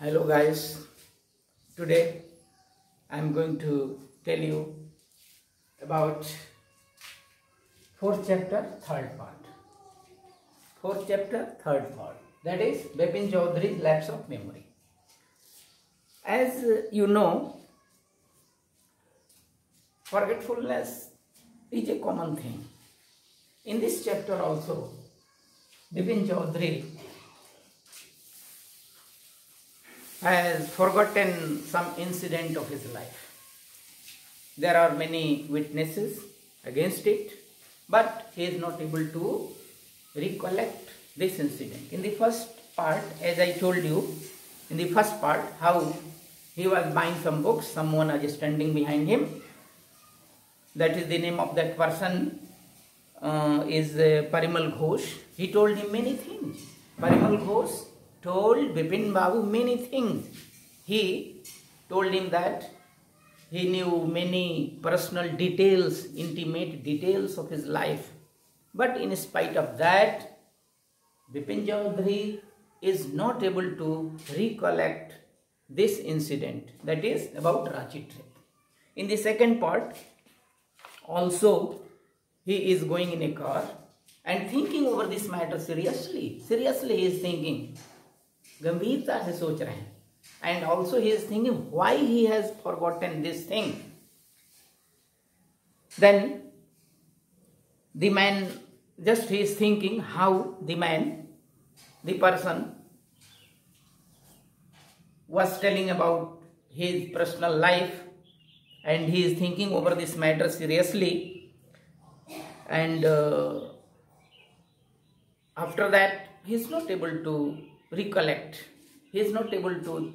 Hello guys, today I am going to tell you about fourth chapter, third part. Fourth chapter, third part. That is Bipin Chaudhary's Lapse of Memory. As you know, forgetfulness is a common thing. In this chapter also, Bipin Chaudhary has forgotten some incident of his life. There are many witnesses against it, but he is not able to recollect this incident. In the first part, as I told you, in the first part, how he was buying some books, someone was standing behind him. That is the name of that person is Parimal Ghosh. He told him many things. Parimal Ghosh told Bipin Babu many things. He told him that he knew many personal details, intimate details of his life. But in spite of that, Bipin Chaudhary is not able to recollect this incident, that is about Ranchi trip. In the second part, also he is going in a car and thinking over this matter seriously. Seriously he is thinking. गंभीरता से सोच रहे हैं, and also he is thinking why he has forgotten this thing. Then the man, just he is thinking how the person was telling about his personal life, and he is thinking over this matter seriously, and after that he is not able to recollect. He is not able to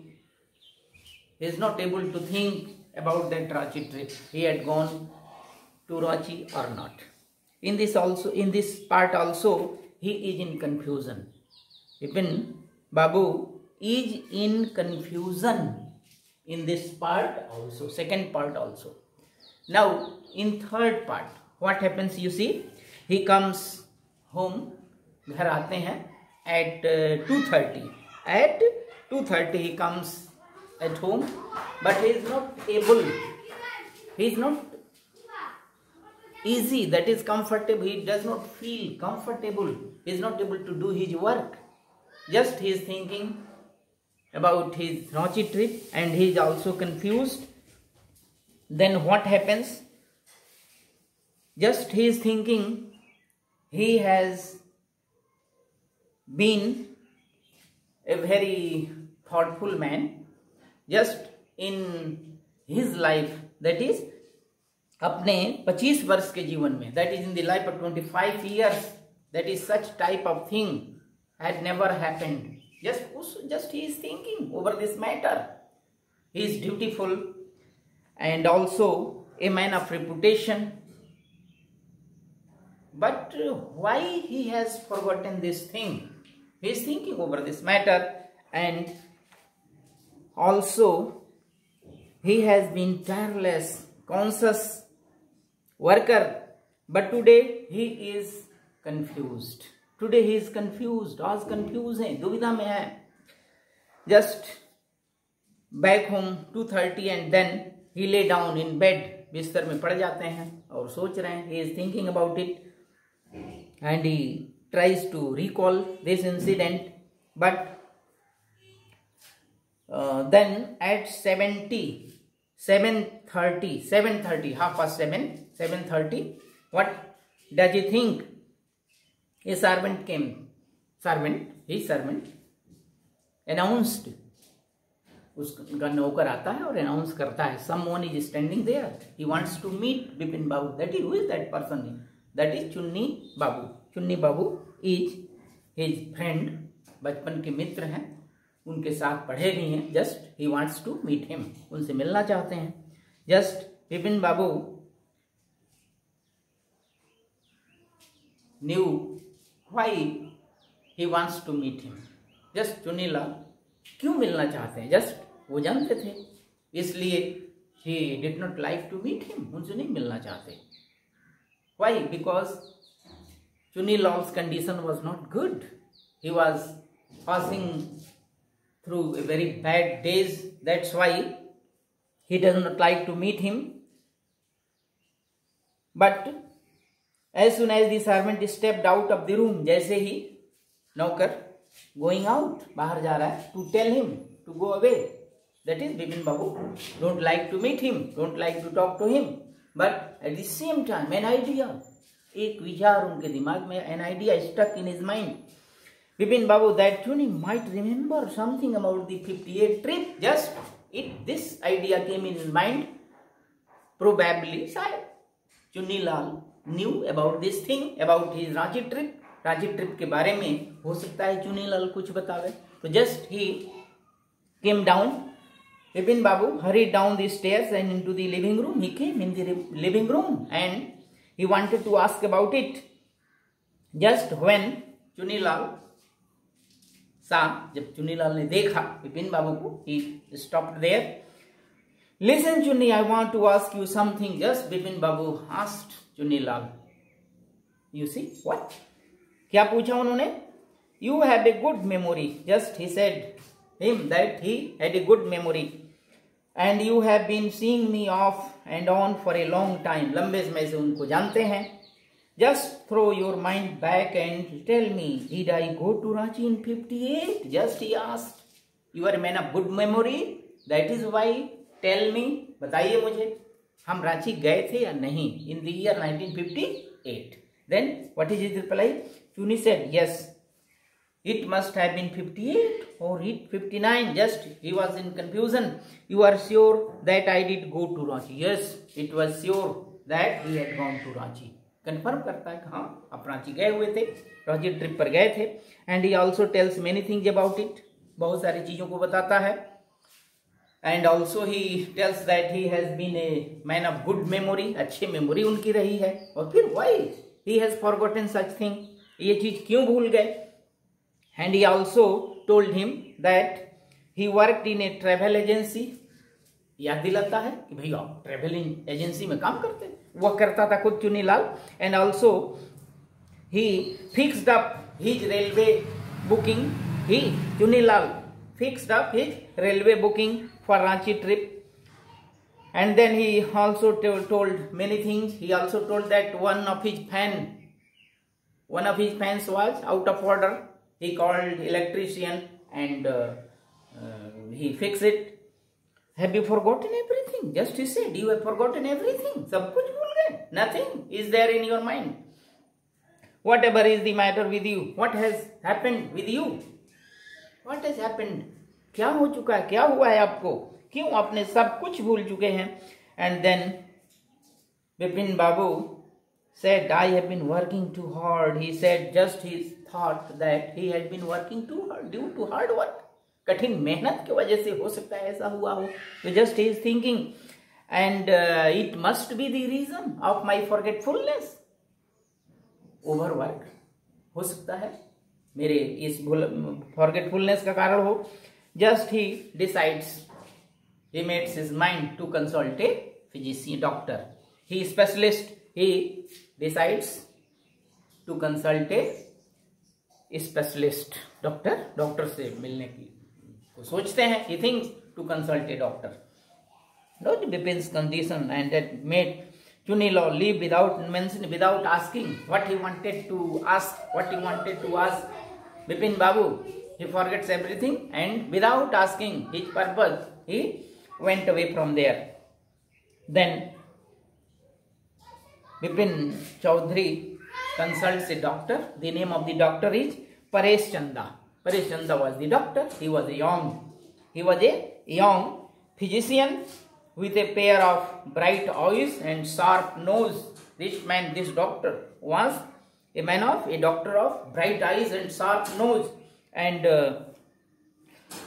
think about that Ranchi trip. He had gone to Ranchi or not. In this part also, he is in confusion. Bipin Babu is in confusion in this part also, second part also. Now in third part, what happens? You see, he comes home, घर आते हैं at 2:30. At 2:30 he comes at home, but he is not easy, that is comfortable. He does not feel comfortable. He is not able to do his work. Just he is thinking about his Ranchi trip, and he is also confused. Then what happens? Just he is thinking, he has been a very thoughtful man just in his life, that is अपने 25 वर्ष के जीवन में, that is in the life of 25 years, that is such type of thing had never happened. Just he is thinking over this matter. He is dutiful and also a man of reputation, but why he has forgotten this thing? He is thinking over this matter, and also he has been tireless, conscious worker, but today he is confused. Today he is confused. आज confused है, दुविधा में है. Just back home 2:30, and then he lay down in bed. बिस्तर में पड़ जाते हैं और सोच रहे हैं. He is thinking about it, and he tries to recall this incident, but then at 7:30, 7:30, what does he think? A servant came. His servant announced. उसका नौकर आता है और announce करता है. Someone is standing there. He wants to meet Bipin Babu. That is, who is that person? That is Chunni Babu. Chunni Babu is his friend. बचपन के मित्र हैं, उनके साथ पढ़े भी हैं. Just he wants to meet him. उनसे मिलना चाहते हैं. Just Bipin Babu knew why he wants to meet him. Just Chunni Lal क्यों मिलना चाहते हैं? Just वो जानते थे, इसलिए he did not like to meet him. उनसे नहीं मिलना चाहते. Why? Because Chunni Lal's condition was not good. He was passing through a very bad days. That's why he does not like to meet him. But as soon as the servant stepped out of the room, जैसे ही नौकर going out, बाहर जा रहा है, to tell him to go away. That is, Bipin Babu don't like to meet him, don't like to talk to him. But at the same time, an idea, एक विचार उनके दिमाग में, an idea stuck in his mind. Bipin Babu, that Chuni might remember something about the 58 trip. Just this idea came in his mind. Probably, शायद Chunni Lal knew about this thing, about his Ranchi trip. Ranchi trip के बारे में हो सकता है चुन्नी लाल कुछ बतावे. So just he came down. Bipin Babu hurried down the stairs and into the living room. He came in the living room and he wanted to ask about it. Just when Chunilal saw, जब चुन्नीलाल ने देखा बिपिन बाबू को, he stopped there. Listen, Chunni, I want to ask you something. Just Bipin Babu asked Chunilal. You see what? क्या पूछा उन्होंने? You have a good memory. Just he said him that he had a good memory. And you have been seeing me off and on for a long time. लंबे समय से उनको जानते हैं. Just throw your mind back and tell me, did I go to Ranchi in 58? Just he asked. You are a man of good memory. That is why. Tell me, बताइए मुझे, हम रांची गए थे या नहीं? In the year 1958. Then what is his reply? Chuni said, yes. It must have been 58 or 59. Just he was in confusion. You are sure that I did go to Ranchi? Yes, it was sure that he had gone to Ranchi. Confirm करता है कि हाँ आप रांची गए हुए थे, Ranchi trip पर गए थे. And he also tells many things about it. बहुत सारी चीजों को बताता है. And also he tells that he has been a man of good memory. अच्छी मेमोरी उनकी रही है. और फिर why he has forgotten such thing? ये चीज क्यों भूल गए? And he also told him that he worked in a travel agency. याद दिलाता है कि भैया ट्रेवलिंग एजेंसी में काम करते, वह करता था खुद Chunnilal. And also he fixed up his railway booking. He Chunilal fixed up his railway booking for Ranchi trip. And then he also told many things. He also told that one of his fans was out of order. He called electrician and he fixed it. Have you forgotten everything? Just he said, you have forgotten everything. सब कुछ भूल गए. Nothing is there in your mind. Whatever is the matter with you? What has happened with you? What has happened? क्या हो चुका है? क्या हुआ है आपको? क्यों आपने सब कुछ भूल चुके हैं? And then Bipin Babu said, I have been working too hard. He said just his thought that he had been working too hard due to hard work. कठिन मेहनत की वजह से हो सकता है ऐसा हुआ हो. So just he is thinking, and it must be the reason of my forgetfulness. Overwork हो सकता है मेरे इस forgetfulness का कारण हो. Just he decides, he makes his mind to consult a physician, doctor. He specialist. He decides to consult a specialist, doctor से मिलने की को सोचते हैं. He thinks to consult a doctor. Not Bipin's condition, and that made Chunilal leave without asking what he wanted to ask. Bipin Babu, he forgets everything, and without asking his purpose, he went away from there. Then Bipin Chaudhary consults a doctor. The name of the doctor is Paresh Chanda. Paresh Chanda was the doctor. He was a young physician with a pair of bright eyes and sharp nose. This doctor was a doctor of bright eyes and sharp nose. And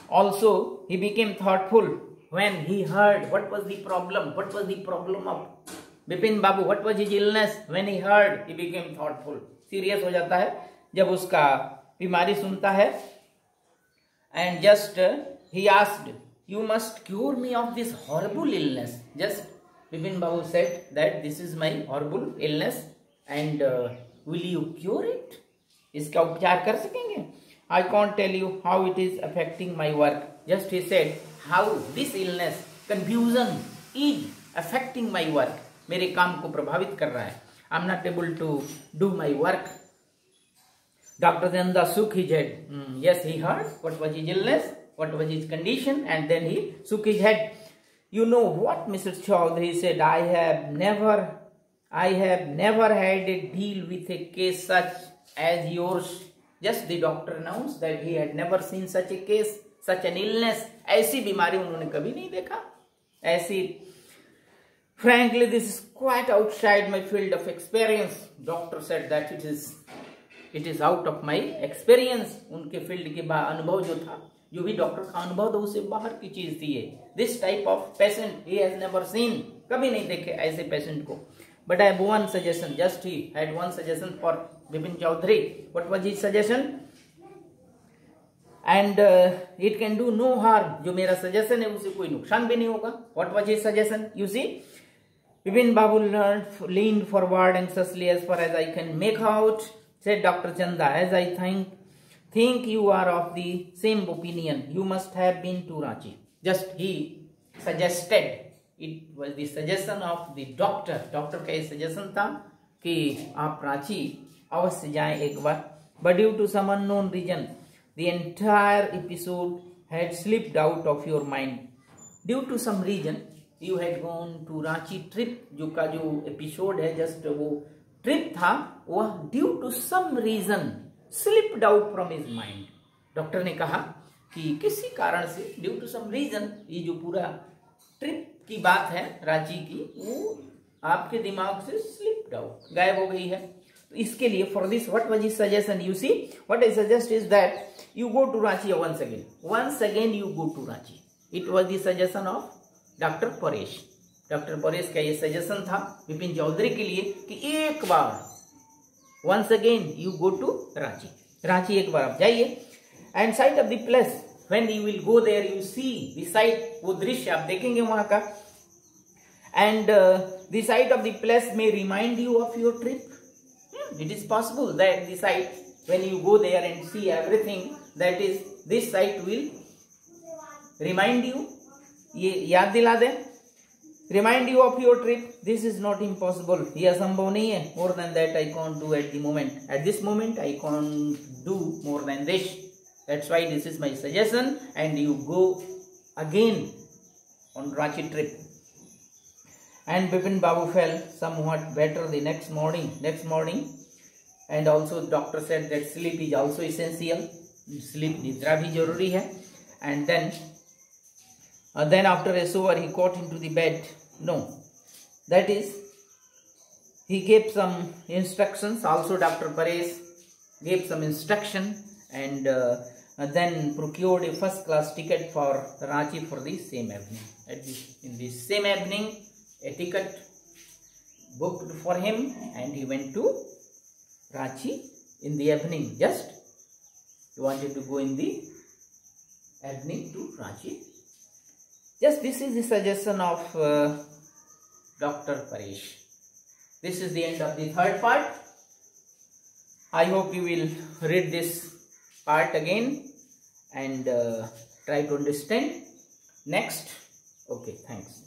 also he became thoughtful when he heard what was the problem of Bipin Babu, what was his illness. When he heard, he became thoughtful. Serious हो जाता है जब उसका बीमारी सुनता है. And just he asked, you must cure me of this horrible illness. Just Bipin Babu said that this is my horrible illness, and will you cure it? इसका उपचार कर सकेंगे? I can't tell you how it is affecting my work. Just he said how this illness, confusion is affecting my work. मेरे काम को प्रभावित कर रहा है. I'm not able to do my work. Dr. Chanda shook his head. Yes, he heard what was his illness, what was his condition, and then he shook his head. You know what, Mr. Chaudhary said, I have never had a deal with a case such as yours. Just the doctor announced that he had never seen such a case, such an illness. ऐसी बीमारी उन्होंने कभी नहीं देखा. ऐसी, frankly, this is quite outside my field of experience. Doctor said that it is out of my experience. उनके field के अनुभव जो था, जो भी डॉक्टर का अनुभव था, उससे बाहर की चीज थी ये. This type of patient he has never seen. कभी नहीं देखे ऐसे पेशेंट को. But I have one suggestion. Just he had one suggestion for Bipin Chaudhary. What was his suggestion? And it can do no harm. जो मेरा suggestion है उससे कोई नुकसान भी नहीं होगा. What was his suggestion? You see, Bipin Babu leaned forward anxiously as far as I can make out. Said Dr. Chanda, as I think you are of the same opinion. You must have been to Ranchi. Just he suggested. It was the suggestion of the doctor. Doctor का ये suggestion था कि आप रांची अवश्य जाएं एक बार. But due to some unknown reason, the entire episode had slipped out of your mind. Due to some reason, you had gone to Ranchi trip. जो episode है, just वो trip था, वह due to some reason slipped out from his mind. Doctor ने कहा कि किसी कारण से due to some reason ये जो पूरा ट्रिप की बात है रांची की, वो आपके दिमाग से स्लिप्ड आउट, गायब हो गई है. तो इसके लिए for this what was his suggestion? You see, what I suggest is that you go to Ranchi once again you go to Ranchi. It was the suggestion of doctor Paresh. Doctor Paresh का ये सजेशन था विपिन चौधरी के लिए कि एक बार once again you go to Ranchi. Ranchi एक बार आप जाइए. And site of the place, when you will go there, you see the site, वो दृश्य आप देखेंगे वहां का. And the site of the place may remind you of your trip. It is possible that the site, when you go there and see everything, that is, this site will remind you, ये याद दिला दे, remind you of your trip. This is not impossible. ये असंभव नहीं है. More than that I can't do at the moment. At this moment I can't do more than this. That's why this is my suggestion, and you go again on Ranchi trip. And Bipin Babu felt somewhat better the next morning, and also doctor said that sleep is also essential. Sleep, nidra bhi jaruri hai. And then after a shower he got into the bed. No, that is, he gave some instructions. Also Dr. Paresh gave some instruction, and then procured a first class ticket for Ranchi for the same evening. In the same evening, a ticket booked for him, and he went to Ranchi in the evening. Just he wanted to go in the evening to Ranchi. Just this is the suggestion of Dr. Paresh. This is the end of the third part. I hope you will read this part again and try to understand. Next. Okay, thanks.